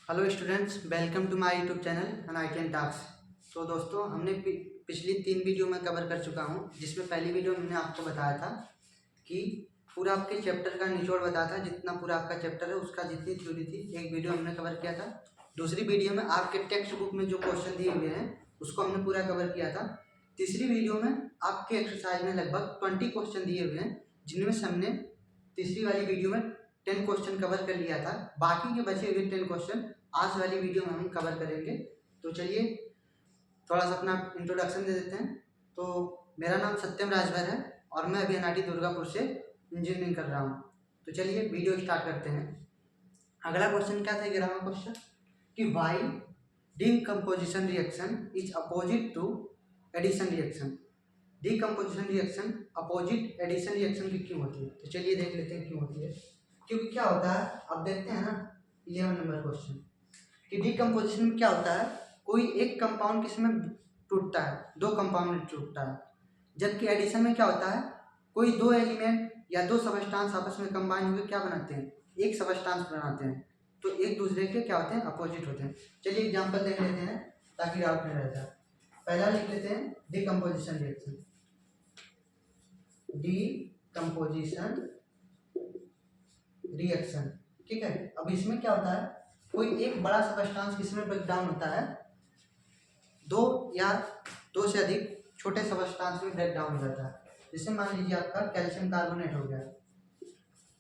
Hello students, welcome to my YouTube channel अनआईटीएन talks. तो दोस्तों, हमने पिछली 3 वीडियो में कवर कर चुका हूं, जिसमें पहली वीडियो में मैंने आपको बताया था कि पूरा आपके चैप्टर का निचोड़ बताया था। जितना पूरा आपका चैप्टर है उसका जितनी थ्योरी थी, एक वीडियो हमने कवर किया था। दूसरी वीडियो में आपके टेक्स्ट बुक में जो क्वेश्चन दिए हुए हैं उसको हमने पूरा कवर किया था। तीसरी वीडियो में आपके एक्सरसाइज में लगभग 20 क्वेश्चन दिए हुए हैं, जिनमें से हमने तीसरी वाली वीडियो में 10 क्वेश्चन कवर कर लिया था। बाकी के बचे हुए 10 क्वेश्चन आज वाली वीडियो में हम कवर करेंगे। तो चलिए थोड़ा सा अपना इंट्रोडक्शन दे देते हैं। तो मेरा नाम सत्यम राजभर है और मैं अभी एनआईटी दुर्गापुर से इंजीनियरिंग कर रहा हूँ। तो चलिए वीडियो स्टार्ट करते हैं। अगला क्वेश्चन क्या था, 11वां क्वेश्चन, कि why decomposition reaction is opposite to addition reaction. Decomposition reaction opposite addition reaction की क्यों होती है? तो चलिए देख लेते हैं क्यों होती है। क्योंकि क्या होता है, अब देखते हैं ना 11 नंबर क्वेश्चन कि डीकम्पोजिशन में क्या होता है, कोई एक कंपाउंड किसमें टूटता है, 2 कंपाउंड में टूटता है। जबकि एडिशन में क्या होता है, कोई 2 एलिमेंट या 2 सबस्टांस आपस में कंबाइन होकर क्या बनाते हैं, एक सबस्टांस बनाते हैं। तो एक दूसरे के क्या होते हैं, अपोजिट होते हैं। चलिए एग्जांपल देख लेते हैं ताकि डाउट नहीं रहता। पहला लिख लेते हैं डीकम्पोजिशन रिएक्शन। डीकम्पोजिशन रिएक्शन, ठीक है। अब इसमें क्या होता है, कोई एक बड़ा सबस्टांस किसमें ब्रेक डाउन होता है, 2 या 2 से अधिक छोटे सबस्टांस में ब्रेक डाउन हो जाता है। जैसे मान लीजिए आपका कैल्शियम कार्बोनेट हो गया,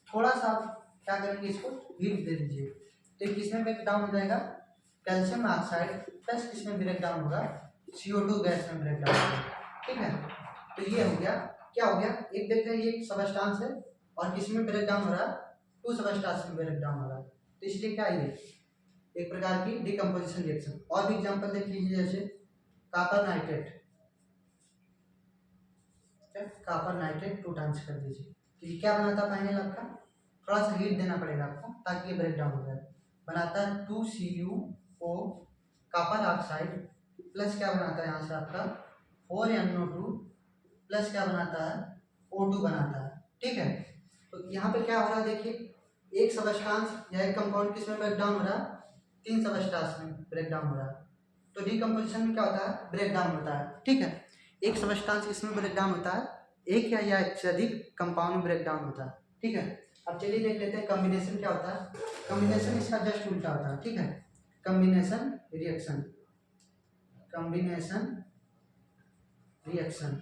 थोड़ा सा आप क्या करेंगे, इसको हीट दे दीजिए तो ये किसमें ब्रेक डाउन हो जाएगा, कैल्शियम ऑक्साइड प्लस किसमें ब्रेक डाउन होगा, CO2 गैस में ब्रेक डाउन होगा, ठीक है। तो ये हो गया, क्या हो गया, एक देख रहे हैं ये सबस्टांस है और किसमें ब्रेक डाउन हो रहा है, 2 सबस्टांस में ब्रेक डाउन हो रहा है। तो इसलिए क्या है, एक प्रकार की डीकम्पोजिशन रिएक्शन। और भी एग्जांपल देख लीजिए, जैसे copper nitrate, copper nitrate 2 times कर दीजिए तो ये क्या बनाता है, फाइनल आपका थोड़ा सा हीट देना पड़ेगा आपको ताकि ये ब्रेक डाउन हो जाए। बनाता है 2CuO कॉपर ऑक्साइड प्लस क्या बनाता है यहाँ से आपका 4NO2 प्लस क्या बनाता है, O2 बनाता है, ठीक है। तो यहाँ पे क्या हो रहा है, देखिए एक सबस्टांस या एक कंपाउंड किसमें ब्रेक डाउन हो रहा है, 3 सबस्टांस में ब्रेक डाउन हो रहा है। तो डीकम्पोजिशन में क्या होता है, ब्रेक डाउन होता है, ठीक है। एक सबस्टांस किसमें ब्रेक डाउन होता है, एक या एक से अधिक कंपाउंड में ब्रेक डाउन होता है, ठीक है। अब चलिए देख लेते हैं कॉम्बिनेशन क्या होता है। कॉम्बिनेशन इसका जस्ट उल्टा होता है, ठीक है। कॉम्बिनेशन रिएक्शन, कॉम्बिनेशन रिएक्शन,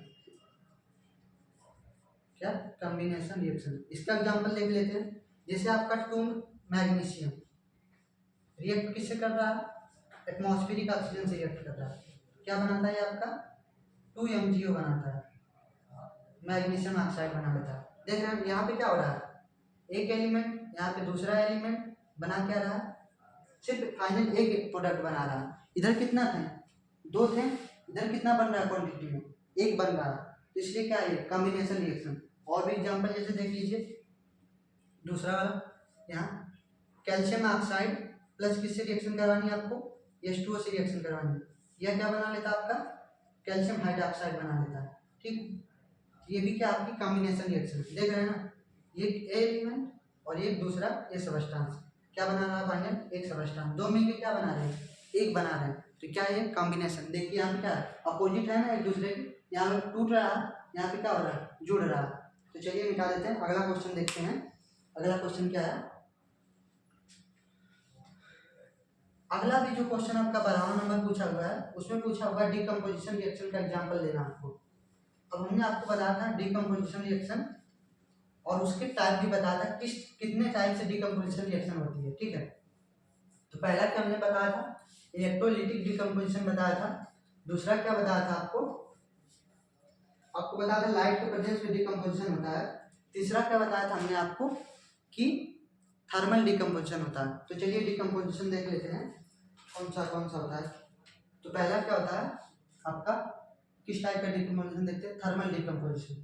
क्या, कॉम्बिनेशन रिएक्शन। इसका एग्जांपल देख लेते हैं। जैसे आपका 2 मैग्नीशियम रिएक्ट किससे कर रहा है, एटमॉस्फेरिक ऑक्सीजन से रिएक्ट कर रहा है, क्या बनाता है आपका 2MgO बनाता है, मैग्नीशियम ऑक्साइड बना देता है। देख रहे हैं यहाँ पे क्या हो रहा है, एक एलिमेंट यहाँ पे दूसरा एलिमेंट बना क्या रहा है, सिर्फ फाइनल एक प्रोडक्ट बना रहा है। इधर कितना थे, 2 थे, इधर कितना बन रहा है क्वांटिटी में, 1 बन रहा है। तो इसलिए क्या है, कॉम्बिनेशन रिएक्शन। और भी एग्जांपल जैसे देख लीजिए, दूसरा वाला, यहाँ कैल्शियम ऑक्साइड प्लस किससे रिएक्शन करवानी है आपको, H2O से रिएक्शन करवानी है। यह क्या बना लेता है आपका, कैल्शियम हाइड्रोक्साइड बना लेता है, ठीक। ये भी क्या आपकी कॉम्बिनेशन रिएक्शन, देख रहे हैं ना, ये एलिमेंट और एक दूसरा ये सबस्टांस क्या बना रहा है, फाइनल एक सबस्टांस, 2 मिलकर क्या बना रहे हैं, एक बना रहे हैं। तो क्या है, कॉम्बिनेशन। देखिए यहाँ पे क्या है, अपोजिट है ना एक दूसरे के, यहाँ पे टूट रहा है, यहाँ पे क्या हो रहा है, जुड़ रहा है। तो चलिए मिटा देते हैं, अगला क्वेश्चन देखते हैं। अगला क्वेश्चन क्या है, अगला भी जो क्वेश्चन आपका 12वां नंबर पूछा हुआ है, उसमें पूछा हुआ है डीकम्पोजिशन रिएक्शन का एग्जांपल देना आपको। अब हमने आपको बताया था डीकम्पोजिशन रिएक्शन और उसके टाइप भी बताया था, कितने टाइप से डीकम्पोजिशन रिएक्शन होती है, ठीक है। तो पहला क्या हमने बताया था, इलेक्ट्रोलिटिक डीकम्पोजिशन बताया था। दूसरा क्या बताया था आपको बताया था लाइट के प्रेजेंस में डीकम्पोजिशन होता है। तीसरा क्या बताया था हमने आपको कि थर्मल डीकम्पोजिशन होता है। तो चलिए डीकम्पोजिशन देख लेते हैं कौन सा होता है। तो पहला क्या होता है आपका, किस टाइप का डीकम्पोजिशन देखते हैं, थर्मल डीकम्पोजिशन,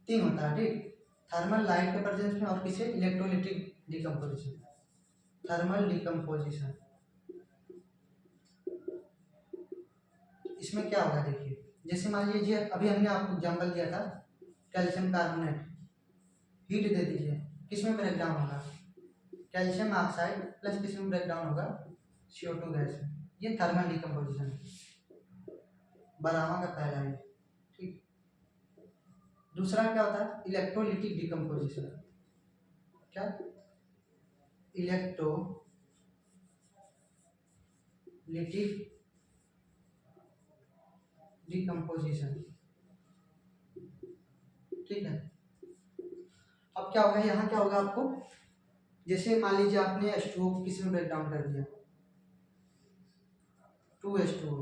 3 होता है, ठीक। थर्मल लाइट के प्रेजेंस में, और किसे, इलेक्ट्रोलिटिक डीकम्पोजिशन, थर्मल डीकम्पोजिशन। इसमें क्या होगा देखिए, जैसे मान लीजिए अभी हमने आपको एग्जांपल दिया था कैल्शियम कार्बोनेट, हीट दे दीजिए, किसमें ब्रेक डाउन होगा, कैल्शियम ऑक्साइड प्लस किसमें ब्रेक डाउन होगा, CO2 गैस है। ये थर्मल डिकम्पोजिशन है, बरामा का पहला है। ठीक, दूसरा क्या होता है? Electrolytic decomposition. क्या? Electrolytic decomposition. ठीक है, अब क्या होगा, यहाँ क्या होगा आपको, जैसे मान लीजिए आपने H2O को किसी में ब्रेक डाउन कर दिया, 2H2O।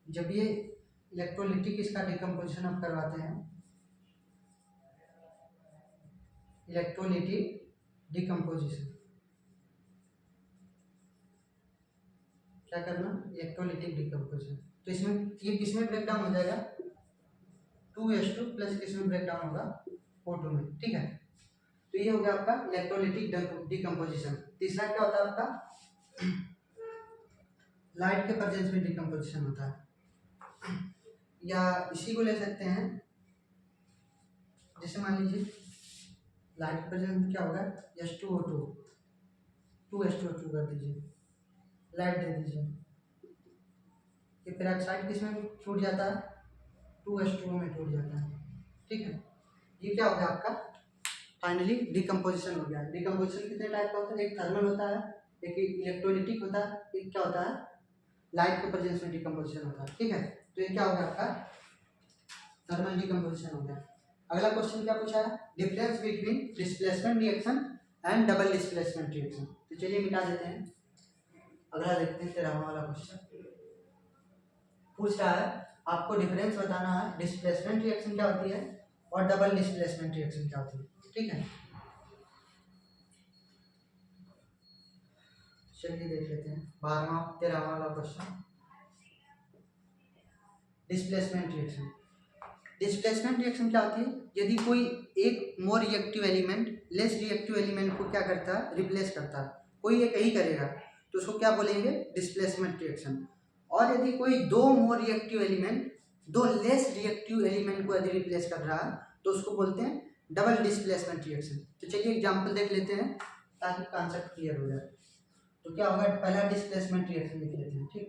जब ये इलेक्ट्रोलिटिक इसका डिकम्पोजिशन आप करवाते हैं, इलेक्ट्रोलिटिक डिकम्पोजिशन क्या करना, इलेक्ट्रोलिटिक डिकम्पोजिशन। तो इसमें ये किसमें ब्रेक डाउन हो जाएगा, 2H2 प्लस किसमें ब्रेक डाउन होगा, O2 में। ठीक है, तो ये हो गया आपका इलेक्ट्रोलिटिक डिकम्पोजिशन। तीसरा क्या होता है आपका, लाइट के प्रेजेंस में डिकम्पोजिशन होता है, या इसी को ले सकते हैं, जैसे मान लीजिए लाइट के प्रेजेंस में क्या होगा, H2O2, 2H2O2 कर दीजिए, लाइट दे दीजिए, ये पेरोक्साइड किसमें टूट जाता है, 2H2O में टूट जाता है। ठीक है, ये क्या हो गया आपका, फाइनली डिकम्पोजिशन हो गया। डिकम्पोजिशन कितने टाइप का होता है, एक थर्मल होता है, एक इलेक्ट्रोलिटिक होता है, एक क्या होता है, लाइट के प्रेजेंस में डिकम्पोजिशन होता है। ठीक है, तो ये क्या हो गया आपका, थर्मल डिकम्पोजिशन हो गया। अगला क्वेश्चन क्या पूछा है, difference between displacement reaction and double displacement reaction. तो चलिए मिटा देते हैं, अगला देखते हैं 13वां वाला क्वेश्चन। पूछ रहा है आपको डिफरेंस बताना है, डिस्प्लेसमेंट रिएक्शन क्या होती है और डबल डिस्प्लेसमेंट रिएक्शन क्या होती है। ठीक है, चलिए देख लेते हैं 13वां वाला question, displacement reaction. Displacement reaction क्या होती है, यदि कोई एक more reactive element less reactive element को क्या करता है, रिप्लेस करता है, कोई एक ही करेगा तो उसको क्या बोलेंगे, डिस्प्लेसमेंट रिएक्शन। और यदि कोई दो मोर रिएक्टिव एलिमेंट दो लेस रिएक्टिव एलिमेंट को यदि रिप्लेस कर रहा है तो उसको बोलते हैं डबल डिस्प्लेसमेंट रिएक्शन। तो चलिए एग्जाम्पल देख लेते हैं ताकि कॉन्सेप्ट क्लियर हो जाए। तो क्या होगा, पहला डिस्प्लेसमेंट रिएक्शन लिख लेते हैं। ठीक,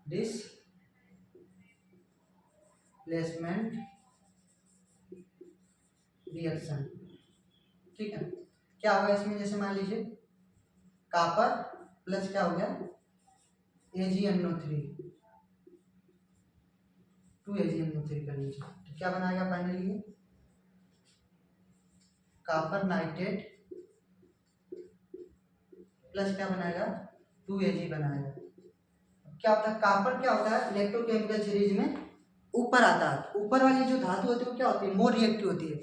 डिस्प्लेसमेंट रिएक्शन। ठीक है, क्या होगा इसमें, जैसे मान लीजिए कॉपर प्लस क्या हो गया, AgNO3, 2AgNO3 कर लीजिए, तो क्या बनाएगा फाइनली, कॉपर नाइट्रेट प्लस क्या बनाएगा, 2Ag बनाएगा। क्या होता है, कॉपर क्या होता है, इलेक्ट्रोकेमिकल सीरीज में ऊपर आता है, ऊपर वाली जो धातु होती है वो क्या होती है, मोर रिएक्टिव होती है,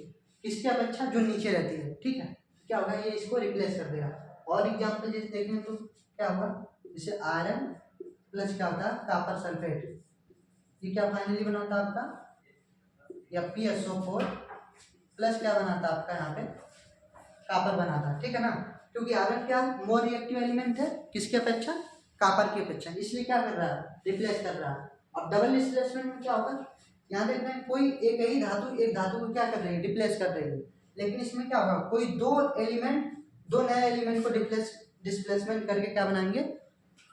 किसकी अपेक्षा, जो नीचे रहती है। ठीक है, क्या होगा, ये इसको रिप्लेस कर देगा। और एग्जाम्पल जैसे देखें तो क्या होगा, जैसे आयरन प्लस क्या होता है, कॉपर सल्फेट, ये क्या फाइनली बनाता है आपका, FeSO4 प्लस क्या बनाता है आपका, यहाँ पे कॉपर बनाता है। ठीक है ना, क्योंकि आयरन क्या मोर रिएक्टिव एलिमेंट है, किसकी अपेक्षा, कॉपर की अपेक्षा, इसलिए क्या कर रहा है, रिप्लेस कर रहा है। अब डबल डिस्प्लेसमेंट में क्या होगा, यहाँ देख रहे हैं कोई एक ही धातु एक धातु को क्या कर रही है, रिप्लेस कर रही है, लेकिन इसमें क्या होगा, कोई दो एलिमेंट दो नए एलिमेंट को डिस्प्लेसमेंट करके क्या बनाएंगे,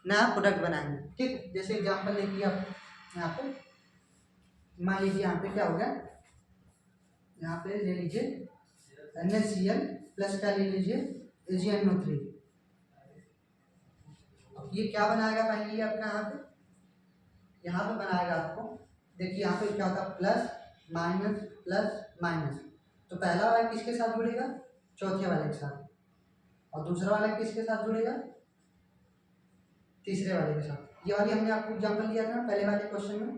नया प्रोडक्ट बनाएंगे। ठीक, जैसे एग्जाम्पल देखिए आप यहाँ पे, मान लीजिए यहाँ पे क्या होगा, यहाँ पे ले लीजिए NaCl प्लस क्या ले लीजिए, AgNO3। ये क्या बनाएगा फाइनली आपका, यहाँ पे बनाएगा आपको, देखिए यहाँ पे क्या होता है, प्लस माइनस। तो पहला वाला किसके साथ जुड़ेगा, चौथे वाले के साथ, और दूसरा वाला किसके साथ जुड़ेगा, तीसरे वाले के साथ। ये वाली हमने आपको एग्जांपल दिया था ना पहले वाले क्वेश्चन में,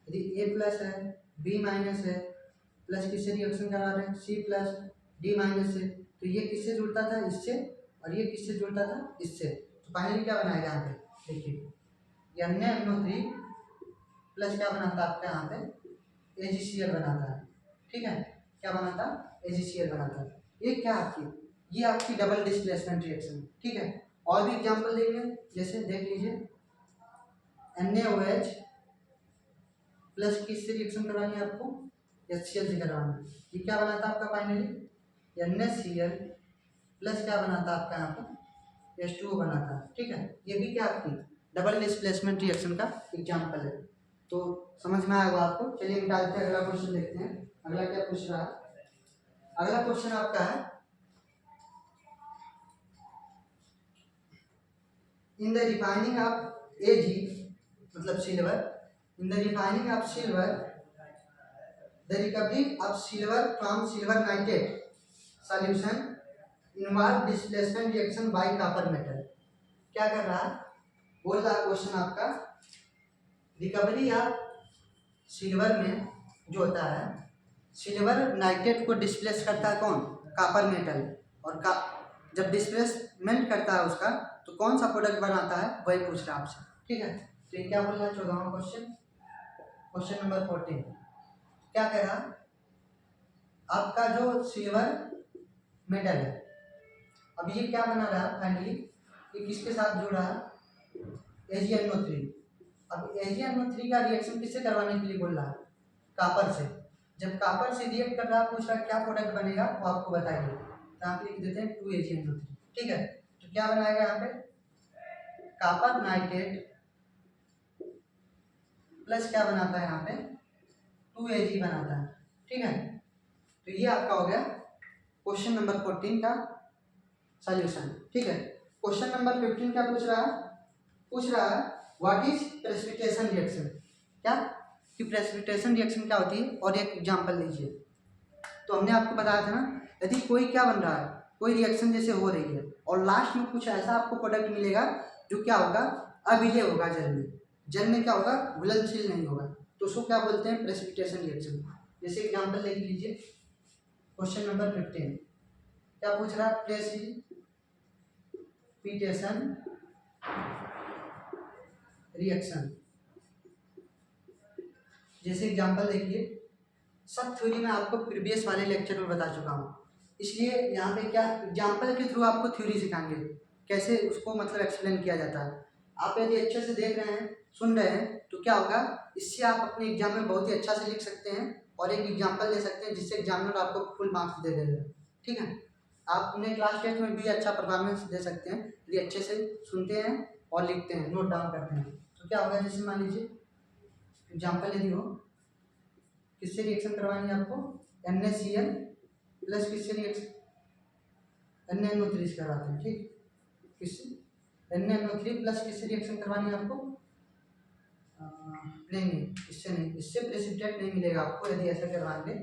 यदि A प्लस है B माइनस है, प्लस किससे रिएक्शन करा रहे हैं, C प्लस D माइनस से, तो ये किससे जुड़ता था, इससे, और ये किससे जुड़ता था, इससे। तो फाइनली क्या बनाएगा यहाँ पे, देखिए NaNO3 प्लस क्या बनाता है आपका यहाँ पे, AgCl बनाता है। ठीक है, क्या बनाता है, AgCl बनाता है। ये क्या आपकी, ये आपकी डबल डिस्प्लेसमेंट रिएक्शन। ठीक है, और भी एग्जांपल देंगे, जैसे देख लीजिए NaOH प्लस किससे रिएक्शन करवानी है आपको, HCl से करवाना है। ये क्या बनाता है आपका फाइनली, NaCl प्लस क्या बनाता है आपका यहाँ पे, H2O बनाता है। ठीक है, ये भी क्या आपकी डबल डिस्प्लेसमेंट रिएक्शन का एग्जाम्पल है। तो समझ में आएगा आपको। चलिए निकालते हैं, अगला क्वेश्चन देखते हैं। अगला क्या पूछ रहा है? अगला क्वेश्चन आपका है, in the refining of Ag मतलब silver, in the refining of silver the recovery of silver from silver nitrate solution involve displacement reaction by copper metal. क्या कर रहा है? बोल रहा है क्वेश्चन आपका, रिकवरी ऑफ सिल्वर में जो होता है, सिल्वर नाइट्रेट को डिस्प्लेस करता है कौन? Copper metal. और जब डिस्प्लेसमेंट करता है उसका तो कौन सा प्रोडक्ट बनाता है, वही पूछ रहा है आपसे। ठीक है, तो ये क्या बोल रहा है? 14वां क्वेश्चन, क्वेश्चन नंबर 14 क्या कह रहा? आपका जो सिल्वर मेटल है, अब ये क्या बना रहा है फाइनली, ये किसके साथ जुड़ रहा है? AgNO3। अब AgNO3 का रिएक्शन किससे करवाने के लिए बोल रहा है? कॉपर से। जब कॉपर से रिएक्ट कर रहा है, पूछ रहा है क्या प्रोडक्ट बनेगा, वो आपको बताइए। तो यहाँ पे लिख देते हैं 2AgNO3। ठीक है, तो क्या बनाएगा यहाँ पे? कॉपर नाइट्रेट प्लस क्या बनाता है यहाँ पे? 2Ag बनाता है। ठीक है, तो ये आपका हो गया क्वेश्चन नंबर 14 का सॉल्यूशन। ठीक है, क्वेश्चन नंबर 15 क्या पूछ रहा है? पूछ रहा है व्हाट इज प्रेसिपिटेशन रिएक्शन। क्या कि प्रेसिपिटेशन रिएक्शन क्या होती है, और एक एग्जांपल लीजिए। तो हमने आपको बताया था ना, यदि कोई क्या बन रहा है, कोई रिएक्शन जैसे हो रही है और लास्ट में कुछ ऐसा आपको प्रोडक्ट मिलेगा जो क्या होगा, अविलेय होगा जल में। जल में क्या होगा, घुलनशील नहीं होगा, तो उसको क्या बोलते हैं? Precipitation reaction. जैसे एग्जाम्पल ले लीजिए, क्वेश्चन नंबर 15 क्या पूछ रहा है? Precipitation reaction. जैसे एग्जांपल देखिए, सब थ्योरी में आपको प्रीवियस वाले लेक्चर में बता चुका हूँ, इसलिए यहाँ पे क्या एग्जांपल के थ्रू आपको थ्योरी सिखाएंगे, कैसे उसको मतलब एक्सप्लेन किया जाता है। आप यदि अच्छे से देख रहे हैं, सुन रहे हैं, तो क्या होगा, इससे आप अपने एग्जाम में बहुत ही अच्छा से लिख सकते हैं और एक एग्जाम्पल दे सकते हैं, जिससे एग्जामिनर आपको फुल मार्क्स दे देगा। ठीक है, आप अपने क्लास टेस्ट में भी अच्छा परफॉर्मेंस दे सकते हैं यदि अच्छे से सुनते हैं और लिखते हैं, नोट डाउन करते हैं। तो क्या होगा, जैसे मान लीजिए एग्जाम्पल यदि हो, किससे रिएक्शन करवानी है आपको? NaCl प्लस किससे रिएक्शन? NaNO3 से करवाते हैं। ठीक, किससे? NaNO3 प्लस किससे रिएक्शन करवानी है आपको? नहीं, इससे नहीं, इससे प्रेसिपिटेट नहीं मिलेगा आपको यदि ऐसा करवाएंगे।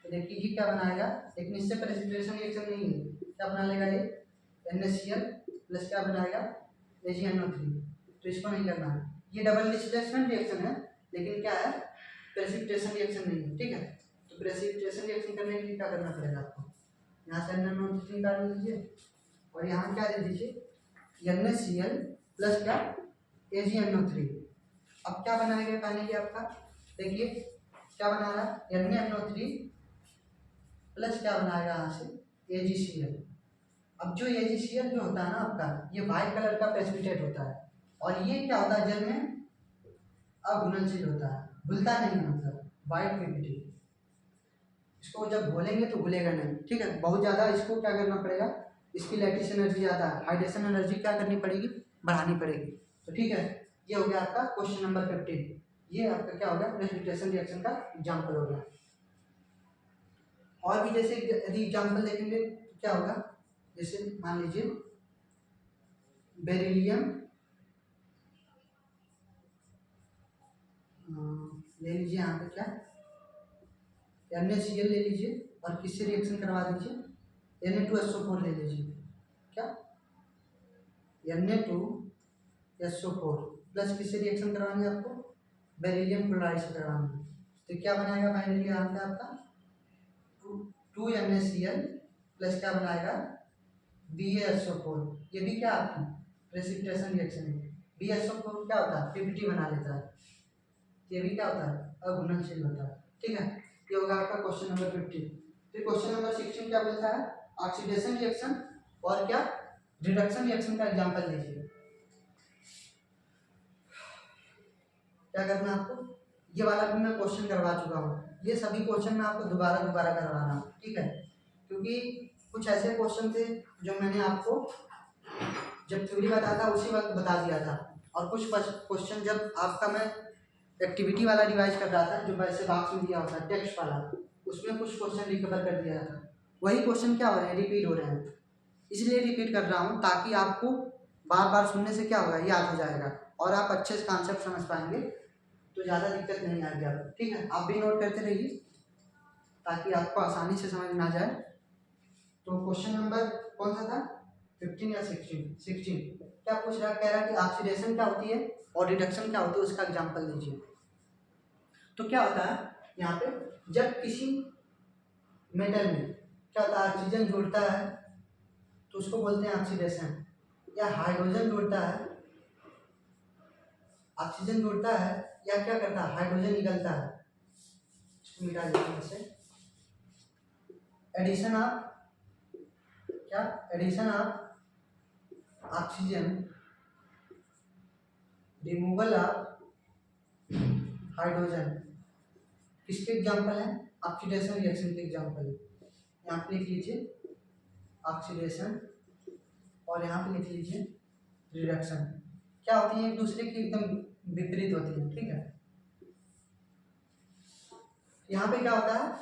तो देखिए ये क्या बनाएगा, लेकिन इससे प्रेसिपिटेशन रिएक्शन नहीं है, क्या बना लेगा ये? NaCl प्लस क्या बनाएगा? AgNO3। तो इसको नहीं करना है, ये डबल डिस्प्लेसमेंट रिएक्शन है, लेकिन क्या है, प्रेसिपिटेशन रिएक्शन नहीं है। ठीक है, तो प्रेसिपिटेशन रिएक्शन करने के लिए क्या करना पड़ेगा आपको? यहाँ से NaNO3 निकाल लीजिए और यहाँ क्या दे दीजिए, NaCl प्लस क्या? AgNO3। अब क्या बनाएगा फाइनली आपका? देखिए क्या बना रहा है, NaNO3 प्लस क्या बनाएगा यहाँ से? AgCl। अब जो AgCl जो होता है ना आपका, ये वाइट कलर का प्रेसिपिटेट होता है, और ये क्या होता है, जल में अघुलनशील होता है, घुलता नहीं है, मतलब वाइट पीपीटी। इसको जब घोलेंगे तो घुलेगा नहीं। ठीक है, बहुत ज़्यादा इसको क्या करना पड़ेगा, इसकी लैटिस एनर्जी ज़्यादा है, हाइड्रेशन एनर्जी क्या करनी पड़ेगी, बढ़ानी पड़ेगी। तो ठीक है, ये हो गया आपका क्वेश्चन नंबर 15। ये आपका क्या हो गया, प्रेसिपिटेशन रिएक्शन का एग्जाम्पल हो गया। और भी जैसे यदि एग्जाम्पल देखेंगे तो क्या होगा, जैसे मान लीजिए बेरिलियम ले लीजिए, यहाँ पे क्या NaCl ले लीजिए और किससे रिएक्शन करवा दीजिए, Na2SO4 ले लीजिए। क्या Na2SO4 प्लस किससे रिएक्शन करवानी है आपको? बेरिलियम क्लोराइड से करवानी है। तो क्या बनाएगा फाइनली यहाँ पे आपका 2NaCl प्लस क्या बनाएगा, BaSO4। ये भी क्या आपकी प्रेसिपिटेशन रिएक्शन है। BaSO4 क्या होता है, पीपीटी बना लेता है, ये भी क्या होता है, अघुलनशील होता है। ठीक है, ये होगा आपका क्वेश्चन नंबर 15। फिर क्वेश्चन नंबर 16 क्या बोलता है, ऑक्सीडेशन रिएक्शन और क्या रिडक्शन रिएक्शन का एग्जांपल लीजिए। क्या करना है आपको, ये वाला भी मैं क्वेश्चन करवा चुका हूँ, ये सभी क्वेश्चन मैं आपको दोबारा करवाना हूँ। ठीक है, क्योंकि कुछ ऐसे क्वेश्चन थे जो मैंने आपको जब थ्योरी बताता उसी वक्त बता दिया था, और कुछ क्वेश्चन जब आपका मैं एक्टिविटी वाला रिवाइज कर रहा था, जो वैसे बॉक्स में दिया होता है टेक्स्ट वाला, उसमें कुछ क्वेश्चन रिकवर कर दिया था, वही क्वेश्चन क्या हो रहे हैं, रिपीट हो रहे हैं। इसलिए रिपीट कर रहा हूँ ताकि आपको बार बार सुनने से क्या होगा, याद हो जाएगा और आप अच्छे से कॉन्सेप्ट समझ पाएंगे, तो ज़्यादा दिक्कत नहीं आएगी आपको। ठीक है, आप भी नोट करते रहिए ताकि आपको आसानी से समझ में आ जाए। तो क्वेश्चन नंबर कौन सा था, 15 या 16 क्या पूछ रहा, कह रहा कि ऑक्सीडेशन क्या होती है और रिडक्शन क्या होती है, उसका एग्जाम्पल लीजिए। तो क्या होता है यहाँ पे, जब किसी मेटल में क्या होता है, ऑक्सीजन जुड़ता है तो उसको बोलते हैं ऑक्सीडेशन, या हाइड्रोजन जुड़ता है, ऑक्सीजन जुड़ता है या क्या करता है, हाइड्रोजन निकलता है, इसको मिटा देते हैं इसे, एडिशन ऑफ क्या, addition of oxygen, removal of hydrogen, किसके एग्जाम्पल है, ऑक्सीडेशन रिएक्शन के एग्जाम्पल है। यहाँ पे लिख लीजिए ऑक्सीडेशन और यहाँ पे लिख लीजिए रिडक्शन, क्या होती है, एक दूसरे की एकदम विपरीत होती है। ठीक है, यहाँ पे क्या होता है,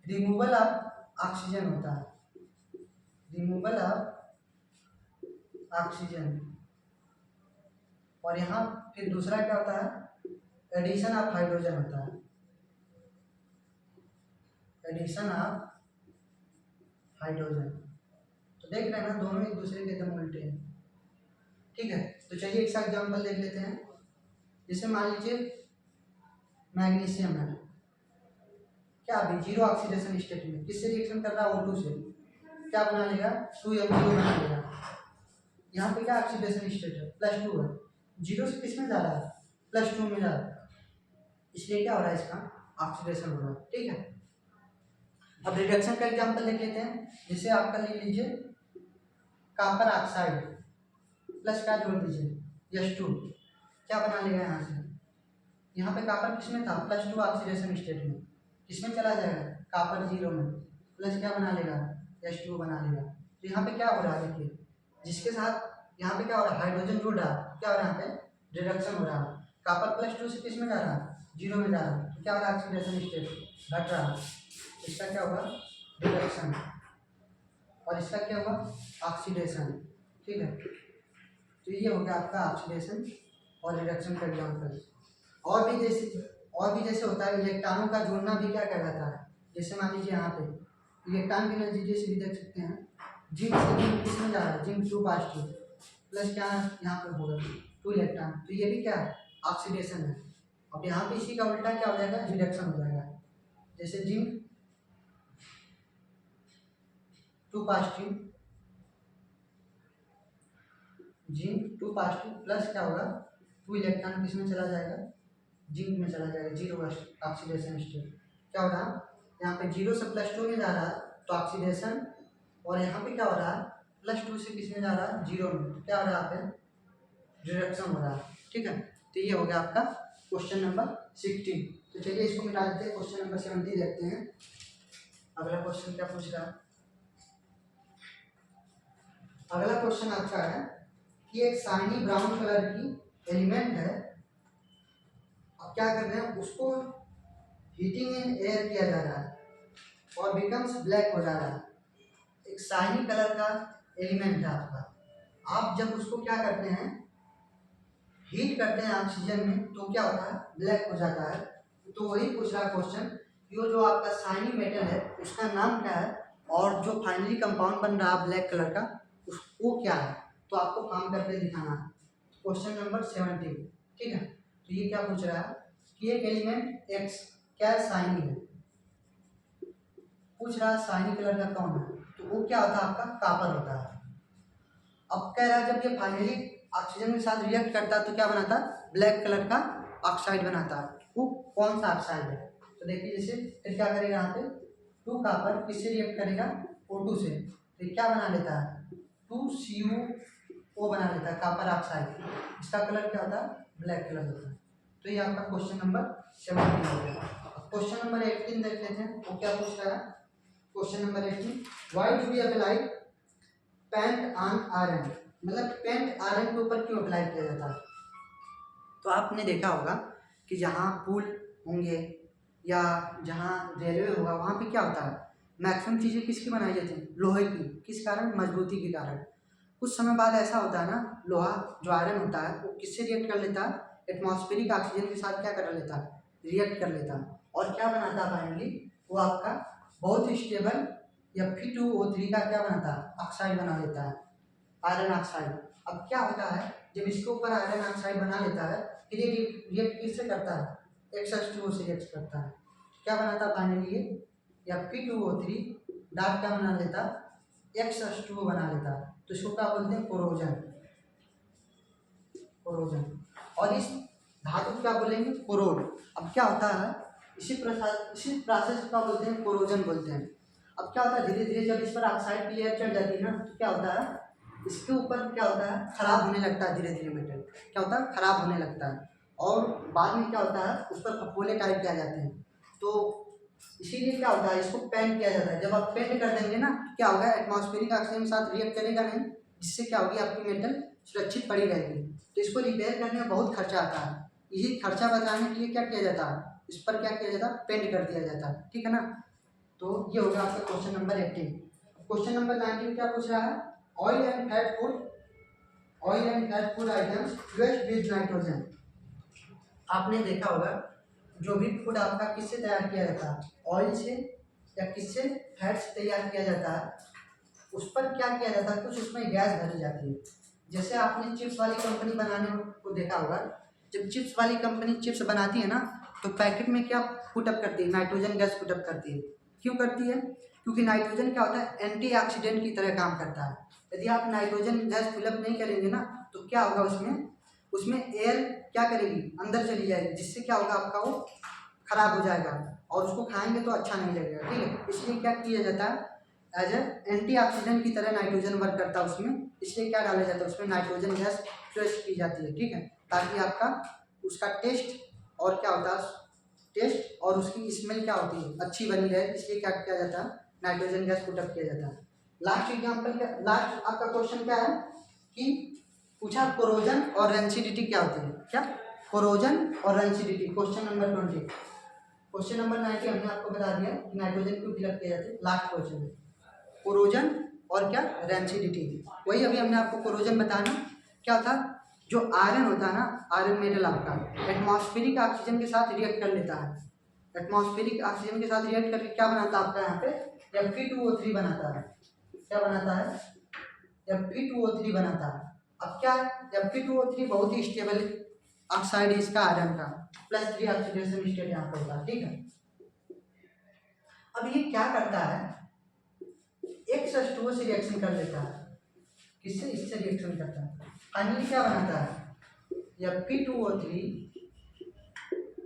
रिमूवल ऑफ ऑक्सीजन होता है, रिमूवल ऑफ ऑक्सीजन, और यहाँ फिर दूसरा क्या होता है, एडिशन ऑफ हाइड्रोजन होता है, एडिशन ऑफ हाइड्रोजन। तो देख रहे हैं ना, दोनों एक दूसरे के एकदम उल्टे हैं। ठीक है, तो चलिए एक सा एग्जाम्पल देख लेते हैं। जैसे मान लीजिए मैग्नीशियम है, क्या अभी जीरो ऑक्सीडेशन स्टेट में किससे रिएक्शन कर रहा है, O2 से, क्या बना लेगा, 2M0 बना लेगा। यहाँ पे क्या ऑक्सीडेशन स्टेट है, +2 है, जीरो से किस में जा रहा है, +2 में जा रहा है, इसलिए क्या हो रहा है, इसका ऑक्सीडेशन हो रहा है। ठीक है, अब रिडक्शन का एग्जाम्पल देख लेते हैं। जैसे आपका ले लीजिए कॉपर ऑक्साइड प्लस क्या जोड़ दीजिए, H2, क्या बना लेगा यहाँ से, यहाँ पे कॉपर किसमें था, +2 ऑक्सीडेशन स्टेट में, किसमें चला जाएगा, कॉपर 0 में, प्लस क्या बना लेगा, H2 बना लेगा। तो यहाँ पे क्या हो रहा है, देखिए जिसके साथ यहाँ पे क्या हो रहा है, हाइड्रोजन जुड़ रहा है, क्या हो रहा है, यहाँ पे रिडक्शन हो रहा है, कॉपर +2 से किस में जा रहा है, 0 में जा रहा है, तो क्या हो रहा है, ऑक्सीडेशन स्टेट घट रहा है, इसका क्या होगा, रिडक्शन, और इसका क्या होगा, ऑक्सीडेशन। ठीक है, तो ये हो गया आपका ऑक्सीडेशन और रिडक्शन का एग्जाम्पल। और भी जैसे होता है, इलेक्ट्रॉनों का जोड़ना भी क्या कहलाता है, जैसे मान लीजिए यहाँ पे इलेक्ट्रॉन के नतीजे से भी देख सकते हैं, जिंक से जिंक किस में जा रहा है, जिंक 2 पॉजिटिव प्लस क्या यहाँ पे होगा 2 इलेक्ट्रॉन, तो ये भी क्या है, ऑक्सीडेशन है। अब यहाँ पे इसी का उल्टा क्या हो जाएगा, रिडक्शन हो जाएगा। जैसे zinc 2 positive, zinc 2 positive plus क्या होगा, 2 इलेक्ट्रॉन किस में चला जाएगा, जिंक में चला जाएगा, 0 ऑक्सीडेशन स्टेट। क्या हो रहा है, यहाँ पे 0 से +2 में जा रहा है तो ऑक्सीडेशन, और यहाँ पे क्या हो रहा है, +2 से किस में जा रहा है, 0 में, तो क्या हो रहा है, यहाँ पे रिडक्शन हो रहा है। ठीक है, तो ये हो गया आपका क्वेश्चन नंबर 16। तो चलिए इसको मिटा देते हैं, क्वेश्चन नंबर 17 देखते हैं। अगला क्वेश्चन क्या पूछ रहा है, अगला क्वेश्चन आपका है कि एक शाइनी ब्राउन कलर की एलिमेंट है, अब क्या कर रहे हैं, उसको हीटिंग इन एयर किया जा रहा है और बिकम्स ब्लैक हो जा रहा है। एक शाइनी कलर का एलिमेंट है आपका, आप जब उसको क्या करते हैं, हीट करते हैं ऑक्सीजन में, तो क्या होता है, ब्लैक हो जाता है। तो वही पूछ रहा है क्वेश्चन, ये जो आपका शाइनी मेटल है उसका नाम क्या है, और जो फाइनली कंपाउंड बन रहा है ब्लैक कलर का वो क्या है, तो आपको फॉर्म करके दिखाना है। Question number 17। ठीक है, तो ये क्या पूछ रहा है कि एक एलिमेंट एक्स क्या शाइनी है, पूछ रहा है शाइनी कलर का कौन है, तो वो क्या होता है, आपका कॉपर होता है। अब कह रहा है जब ये फाइनली ऑक्सीजन के साथ रिएक्ट करता है तो क्या बनाता है, ब्लैक कलर का ऑक्साइड बनाता है। वो कौन सा ऑक्साइड है, तो देखिए जैसे फिर क्या करेगा, यहाँ पे 2 कॉपर किससे रिएक्ट करेगा, O2 से, तो ये क्या बना लेता है, 2CuO बना लेता है, कॉपर ऑक्साइड। इसका कलर क्या होता है, ब्लैक कलर होता है। तो ये आपका क्वेश्चन नंबर 17 हो गया। क्वेश्चन नंबर 18 देख लेते हैं, वो क्या पूछ रहा है। Question number 18, why do we apply paint on iron, मतलब पेंट आयरन के ऊपर क्यों अप्लाई किया जाता है? तो आपने देखा होगा कि जहाँ पुल होंगे या जहाँ रेलवे होगा वहाँ पे क्या होता है, मैक्सिमम चीज़ें किसकी बनाई जाती हैं? लोहे की। किस कारण? मजबूती के कारण। कुछ समय बाद ऐसा होता है ना, लोहा जो आयरन होता है वो किससे रिएक्ट कर लेता है? एटमॉस्फेरिक ऑक्सीजन के साथ क्या कर लेता है? रिएक्ट कर लेता है और क्या बनाता है फाइनली? वो आपका बहुत स्टेबल Fe2O3 का क्या बनाता है? ऑक्साइड बना लेता है, आयरन ऑक्साइड। अब क्या होता है, जब इसके ऊपर आयरन ऑक्साइड बना लेता है फिर ये रिएक्ट किससे करता है? X2O से रिएक्ट करता है। क्या बनाता है फाइनली? ये Fe2O3 डार्क क्या बना लेता है? X2O बना लेता है। तो इसको क्या बोलते हैं? कोरोजन। कोरोजन। और इस धातु को क्या बोलेंगे? कोरोड। अब क्या होता है, इसी प्रोसेस को क्या बोलते हैं? कोरोजन बोलते हैं। अब क्या होता है, धीरे धीरे जब इस पर ऑक्साइड की लेयर चढ़ जाती है ना, तो क्या होता है, इसके ऊपर क्या होता है? खराब होने लगता है। धीरे धीरे मेटल क्या होता है? खराब होने लगता है और बाद में क्या होता है, उस पर फफोले टाइप के आ जाते हैं। तो इसीलिए क्या होता है, इसको पेंट किया जाता है। जब आप पेंट कर देंगे ना, क्या होगा, एटमॉस्फेरिक ऑक्सीजन के साथ रिएक्ट करेगा नहीं, जिससे क्या होगी, आपकी मेटल सुरक्षित पड़ी रहेगी। तो इसको रिपेयर करने में बहुत खर्चा आता है। यही खर्चा बचाने के लिए क्या किया जाता है, इस पर क्या किया जाता है? पेंट कर दिया जाता है। ठीक है ना। तो ये होगा आपका क्वेश्चन नंबर 18। क्वेश्चन नंबर 19 क्या पूछ रहा है? Oil and fat food items fused with nitrogen. आपने देखा होगा जो भी फूड आपका किससे तैयार किया जाता है? ऑयल से या किससे? फैट से तैयार किया जाता है। उस पर क्या किया जाता है? कुछ उसमें गैस भरी जाती है। जैसे आपने चिप्स वाली कंपनी बनाने को देखा होगा, जब चिप्स वाली कंपनी चिप्स बनाती है ना, तो पैकेट में क्या पुटअप करती है? नाइट्रोजन गैस पुटअप करती है। क्यों करती है? क्योंकि नाइट्रोजन क्या होता है? एंटीऑक्सीडेंट की तरह काम करता है। यदि आप नाइट्रोजन गैस फिलअप नहीं करेंगे ना, तो क्या होगा, उसमें एयर क्या करेगी? अंदर चली जाएगी, जिससे क्या होगा, आपका वो खराब हो जाएगा और उसको खाएंगे तो अच्छा नहीं लगेगा। ठीक है, इसलिए क्या किया जाता है, एज ए एंटीऑक्सीडेंट की तरह नाइट्रोजन वर्क करता है उसमें। इसलिए क्या डाला जाता है उसमें? नाइट्रोजन गैस फ्रेश की जाती है। ठीक है, ताकि आपका उसका टेस्ट और क्या होता है, टेस्ट और उसकी स्मेल क्या होती है, अच्छी बनी रहे। इसलिए क्या किया जाता है? नाइट्रोजन गैस पुटअप किया जाता है। लास्ट एग्जाम्पल क्या, लास्ट आपका क्वेश्चन क्या है कि पूछा कोरोजन और रेंसिडिटी क्या होती है? क्या? कोरोजन और rancidity. Question number 20। Question number 90 हमने आपको बता दिया कि नाइट्रोजन क्यों फिलअप किया जाता है। लास्ट क्वेश्चन है कोरोजन और क्या? रेंसिडिटी। वही अभी हमने आपको कोरोजन बताना क्या था, जो आयरन होता है ना, आयरन मेटल आपका एटमॉस्फेरिक ऑक्सीजन के साथ रिएक्ट कर लेता है। एटमॉस्फेरिक ऑक्सीजन के साथ रिएक्ट करके क्या बनाता है आपका यहाँ पे? Fe2O3 बनाता है। क्या बनाता है? Fe2O3 बनाता है। अब क्या है, Fe2O3 बहुत ही स्टेबल ऑक्साइड है इसका, आयरन का, +3 ऑक्सीडेशन स्टेट यहाँ पे होता है। ठीक है, अब ये क्या करता है, X2O से रिएक्शन कर लेता है। किससे? इससे रिएक्शन करता है। फाइनली क्या बनाता है? Fe2O3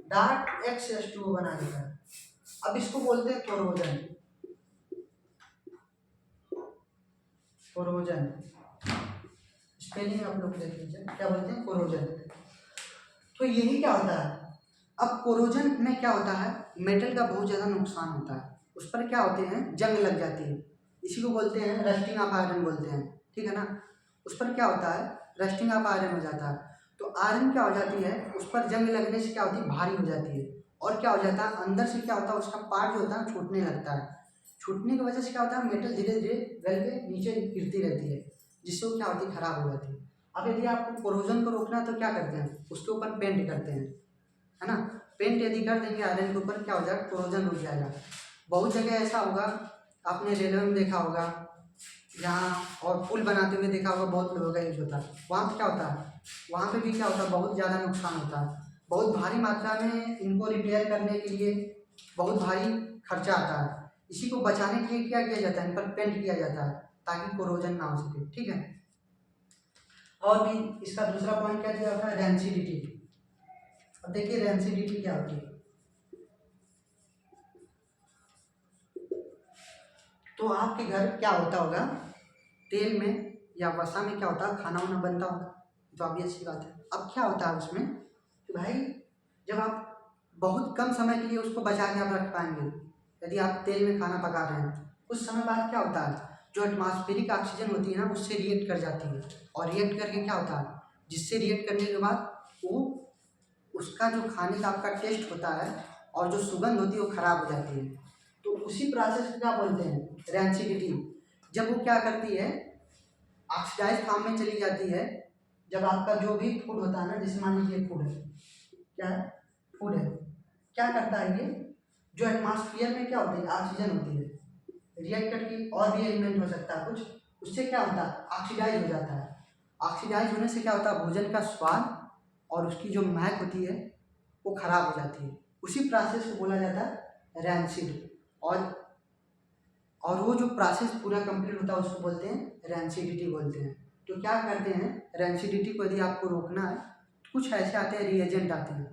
डार्क X2O बना देता है। अब इसको बोलते हैं कोरोजन। कोरोजन स्पेलिंग आप लोग देख लीजिए, क्या बोलते हैं? कोरोजन। तो यही क्या होता है, अब कोरोजन में क्या होता है, मेटल का बहुत ज़्यादा नुकसान होता है। उस पर क्या होते हैं? जंग लग जाती है। इसी को बोलते हैं रस्टिंग ऑफ आयरन बोलते हैं। ठीक है ना। उस पर क्या होता है? रस्टिंग ऑफ आयरन हो जाता है। तो आयरन क्या हो जाती है, उस पर जंग लगने से क्या होती है? भारी हो जाती है। और क्या हो जाता है, अंदर से क्या होता है, उसका पार्ट जो होता है छूटने लगता है। छूटने की वजह से क्या होता है, मेटल धीरे धीरे गल के नीचे गिरती रहती है, जिससे वो क्या होती है? खराब हो जाती है। अब यदि आपको कोरोजन को रोकना है तो क्या करते हैं? उसके ऊपर पेंट करते हैं, है ना। पेंट यदि कर देंगे आयरन के ऊपर, क्या हो जाएगा? कोरोजन रुक जाएगा। बहुत जगह ऐसा होगा, आपने रेलवे में देखा होगा, जहाँ और पुल बनाते हुए देखा होगा, बहुत लोगों का यूज होता है। वहाँ पर क्या होता है, वहाँ पे भी क्या होता है? बहुत ज़्यादा नुकसान होता है। बहुत भारी मात्रा में इनको रिपेयर करने के लिए बहुत भारी खर्चा आता है। इसी को बचाने के लिए क्या किया जाता है? इन पर पेंट किया जाता है ताकि कोरोजन ना हो सके। ठीक है, और भी इसका दूसरा पॉइंट क्या दिया था? रेंसिडिटी। अब देखिए रेंसिडिटी क्या होती है। तो आपके घर क्या होता होगा, तेल में या वसा में क्या होता है? खाना वाना बनता होगा, तो अभी अच्छी बात है। अब क्या होता है उसमें कि भाई, जब आप बहुत कम समय के लिए उसको बचा के आप रख पाएंगे, यदि आप तेल में खाना पका रहे हैं, कुछ समय बाद क्या होता है, जो एटमॉस्फेरिक ऑक्सीजन होती है ना उससे रिएक्ट कर जाती है, और रिएक्ट करके क्या होता है, जिससे रिएक्ट करने के बाद वो उसका जो खाने का आपका टेस्ट होता है और जो सुगंध होती है वो खराब हो जाती है। तो उसी प्रोसेस को क्या बोलते हैं, रैंसिडिटी। जब वो क्या करती है, ऑक्सीडाइज फॉर्म में चली जाती है। जब आपका जो भी फूड होता है ना, जैसे मान लीजिए फूड है, क्या है, फूड है, क्या करता है ये, जो एटमॉस्फेयर में क्या होती है, ऑक्सीजन होती है, रिएक्ट करके और भी एलिमेंट हो सकता है कुछ, उससे क्या होता है, ऑक्सीडाइज हो जाता है। ऑक्सीडाइज होने से क्या होता है, भोजन का स्वाद और उसकी जो महक होती है वो खराब हो जाती है। उसी प्रोसेस को बोला जाता है रैंसिड। और वो जो प्रोसेस पूरा कंप्लीट होता है उसको बोलते हैं रैंसिडिटी बोलते हैं। तो क्या करते हैं, रैंसिडिटी को यदि आपको रोकना है तो कुछ ऐसे आते हैं, रिएजेंट आते हैं,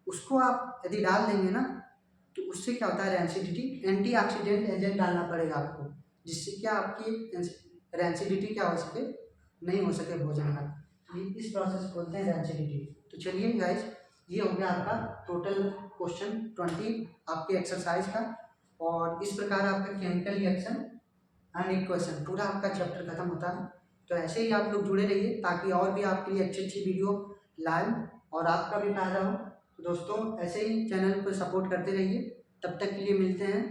उसको आप यदि डाल देंगे ना तो उससे क्या होता है, रैंसिडिटी, एंटीऑक्सीडेंट एजेंट डालना पड़ेगा आपको, जिससे क्या आपकी रैंसिडिटी क्या हो सके, नहीं हो सके भोजन का। ये इस प्रोसेस को बोलते हैं रैंसिडिटी। तो चलिए गाइस, ये हो गया आपका टोटल क्वेश्चन 20 आपके एक्सरसाइज का, और इस प्रकार आपका केमिकल रिएक्शन एंड इक्वेशन पूरा आपका चैप्टर खत्म होता है। तो ऐसे ही आप लोग जुड़े रहिए ताकि और भी आपके लिए अच्छी अच्छी वीडियो लाएं और आपका भी फायदा हो। तो दोस्तों ऐसे ही चैनल को सपोर्ट करते रहिए। तब तक के लिए मिलते हैं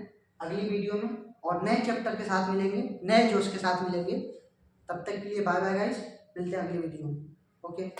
अगली वीडियो में और नए चैप्टर के साथ मिलेंगे, नए जोश के साथ मिलेंगे। तब तक के लिए बाय बाय गाइस, मिलते हैं अगली वीडियो में। ओके।